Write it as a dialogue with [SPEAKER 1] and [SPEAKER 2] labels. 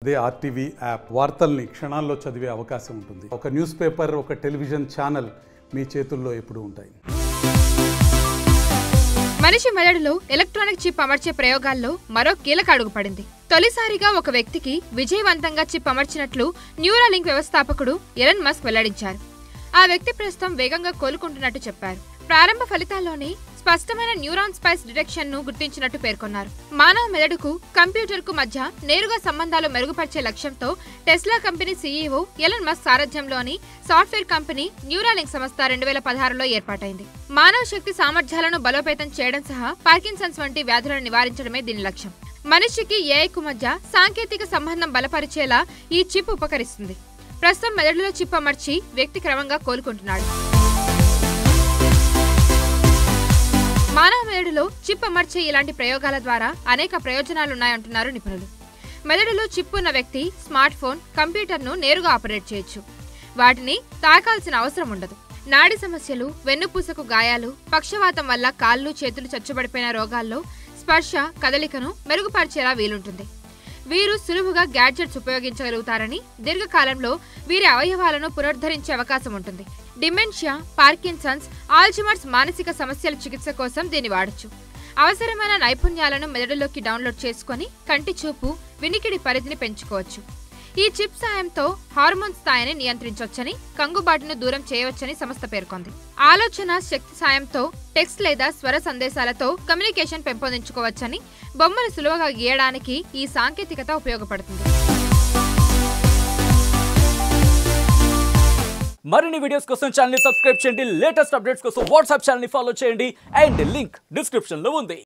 [SPEAKER 1] అదే RTV app వార్తల్ని క్షణాల్లో చదివే అవకాశం ఉంటుంది. ఒక న్యూస్ పేపర్, ఒక టెలివిజన్ ఛానల్ మీ చేతుల్లో ఎప్పుడూ ఉంటాయి.
[SPEAKER 2] మనిషి మెదడులో ఎలక్ట్రానిక్ చిప్ అమర్చే ప్రయోగాల్లో మరో కీలక అడుగు పడింది. తొలిసారిగా ఒక వ్యక్తికి విజయవంతంగా చిప్ అమర్చినట్లు న్యూరాలింక్ వ్యవస్థాపకుడు ఎలన్ మస్క్ వెల్లడించారు. ఆ వ్యక్తి ప్రస్తుతం వేగంగా కోలుకుంటున్నట్టు చెప్పారు. ప్రారంభ ఫలితాల్లోనే స్పష్టమైన న్యూరాన్ స్పైస్ డిటెక్షన్ ను గుర్తించినట్టు పేర్కొన్నారు. మానవ మెదడుకు కంప్యూటర్ కు మధ్య నేరుగా సంబంధాలు మెరుగుపరిచే లక్ష్యంతో Tesla company CEO Elon Musk సారథ్యంలోని సాఫ్ట్వేర్ కంపెనీ న్యూరాలింక్ సంస్థ 2016లో ఏర్పాటైంది. మానవ శక్తి సామర్థ్యాలను బలోపేతం చేయడం సహా పార్కిన్సన్స్ వంటి వ్యాధులను నివారించడమే దీని లక్ష్యం. మనిషికి ఏఐకు మధ్య సాంకేతిక సంబంధం బలపరిచేలా ఈ చిప్ ఉపకరిస్తుంది. ప్రస్తుతం మెదడులో చిప్ అమర్చి వ్యక్తి క్రమంగా కోలుకుంటున్నాడు. మానవ మెదడులో చిప్ అమర్చే ఇలాంటి ప్రయోగాల ద్వారా అనేక ప్రయోజనాలున్నాయంటున్నారు నిపుణులు. మెదడులో చిప్ ఉన్న వ్యక్తి స్మార్ట్ ఫోన్, కంప్యూటర్ను నేరుగా ఆపరేట్ చేయొచ్చు. వాటిని తాకాల్సిన అవసరం ఉండదు. నాడి సమస్యలు, వెన్నుపూసకు గాయాలు, పక్షవాతం వల్ల కాళ్ళు చేతులు చచ్చుబడిపోయిన రోగాల్లో స్పర్శ, కదలికను మెరుగుపరిచేలా వీలుంటుంది. వీరు సులువుగా గ్యాడ్జెట్స్ ఉపయోగించగలుగుతారని, దీర్ఘకాలంలో వీరి అవయవాలను పునరుద్ధరించే అవకాశం ఉంటుంది. డిమెన్షియా, పార్కిన్సన్స్, ఆల్జీమర్స్ మానసిక సమస్యల చికిత్స కోసం దీన్ని వాడచ్చు. అవసరమైన నైపుణ్యాలను మెదడులోకి డౌన్లోడ్ చేసుకుని కంటి చూపు, వినికిడి పరిధిని పెంచుకోవచ్చు. ఈ చిప్ సాయంతో హార్మోన్ స్థాయిని నియంత్రించవచ్చని, కంగుబాటును దూరం చేయవచ్చని సంస్థ పేర్కొంది. ఆలోచన శక్తి సాయంతో టెక్స్ట్ లేదా స్వర సందేశాలతో కమ్యూనికేషన్ పెంపొందించుకోవచ్చని, బొమ్మలు సులువుగా గీయడానికి ఈ సాంకేతికత ఉపయోగపడుతుంది.
[SPEAKER 3] మరిన్ని వీడియోస్ కోసం ఛానల్ ని సబ్స్క్రైబ్ చేయండి. లేటెస్ట్ అప్డేట్స్ కోసం వాట్సాప్ ఛానల్ ని ఫాలో చేయండి. అండ్ లింక్ డిస్క్రిప్షన్ లో ఉంది.